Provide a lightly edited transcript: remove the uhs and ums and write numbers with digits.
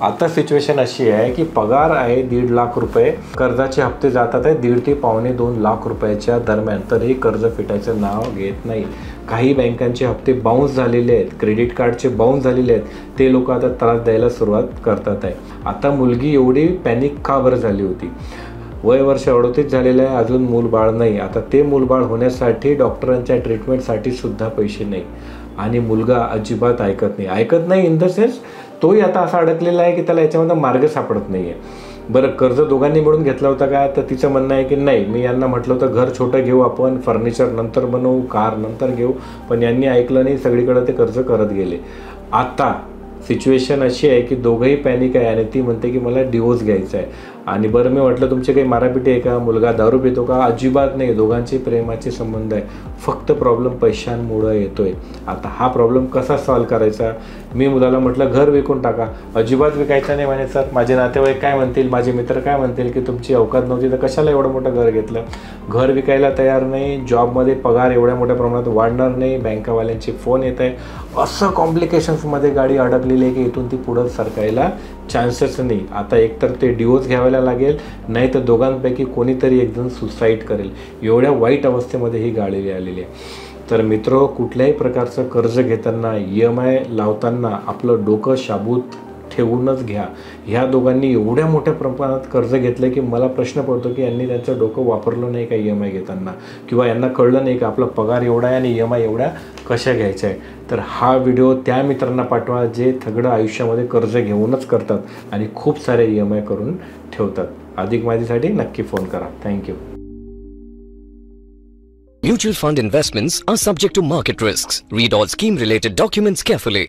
आता सिच्युएशन अशी आहे की पगार आहे 1.5 लाख रुपये, कर्जाचे हप्ते जातात आहे 1.5 ते पावणे 2 लाख रुपयाच्या दरम्यान, तरीही कर्ज फिटायचं नाव घेत नाही. काही बँकांचे हप्ते बाउन्स झालेले आहेत, क्रेडिट कार्डचे बाउन्स झालेले आहेत, ते लोक आता त्रास द्यायला सुरुवात करतात आहे. आता मुलगी एवढी पॅनिक का बरं झाली होती? वय वर्ष 38 झालेलं आहे, अजून मूलबाळ नाही. आता ते मूलबाळ होण्यासाठी डॉक्टरांच्या ट्रीटमेंटसाठी सुद्धा पैसे नाही आणि मुलगा अजिबात ऐकत नाही इन द सेन्स तोही आता असा अडकलेला आहे की त्याला याच्यामध्ये मार्ग सापडत नाही आहे. बरं, कर्ज दोघांनी मिळून घेतला होता का? तर तिचं म्हणणं आहे की नाही, मी यांना म्हटलं होतं घर छोटं घेऊ आपण, फर्निचर नंतर बनवू, कार नंतर घेऊ, पण यांनी ऐकलं नाही, सगळीकडे ते कर्ज करत गेले. आता सिच्युएशन अशी आहे की दोघंही पॅनिक आहे आणि ती म्हणते की मला डिवोर्स घ्यायचा आहे. आणि बरं, मी म्हटलं तुमचे काही मारापिटी आहे का? मुलगा दारू पितो का? अजिबात नाही, दोघांचे प्रेमाचे संबंध आहे, फक्त प्रॉब्लेम पैशांमुळं येतोय. आता हा प्रॉब्लेम कसा सॉल्व्ह करायचा? मी मुलाला म्हटलं घर विकून टाका. अजिबात विकायचं नाही म्हणे. सर, माझे नातेवाईक काय म्हणतील, माझे मित्र काय म्हणतील की तुमची अवकात नव्हती तर कशाला एवढं मोठं घर घेतलं? घर विकायला तयार नाही, जॉबमध्ये पगार एवढ्या मोठ्या प्रमाणात वाढणार नाही, बँकावाल्यांचे फोन येत आहे, असं कॉम्प्लिकेशन्समध्ये गाडी अडकलेली आहे की इथून ती पुढं सरकायला चान्सेस नाही. आता एकतर ते डिवोर्स घ्यायला लागेल, नाही तर दोघांपैकी कोणीतरी एकजण सुसाईड करेल. एवढ्या वाईट अवस्थेमध्ये ही गाडी आलेली आहे. तर मित्र, कुठल्याही प्रकारचं कर्ज घेताना, EMI लावताना आपलं डोकं शाबूत ठेवूनच घ्या. ह्या दोघांनी एवढ्या मोठ्या प्रमाणात कर्ज घेतलं की मला प्रश्न पडतो की यांनी त्यांचं डोकं वापरलं नाही का EMI घेताना, किंवा यांना कळलं नाही का आपला पगार एवढा आहे आणि EMI एवढ्या कशा घ्यायच्या आहे. तर हा व्हिडिओ त्या मित्रांना पाठवा जे थगडं आयुष्यामध्ये कर्ज घेऊनच करतात आणि खूप सारे EMI करून ठेवतात. अधिक माहितीसाठी नक्की फोन करा. Thank you. Mutual fund investments are subject to market risks. Read all scheme related documents carefully.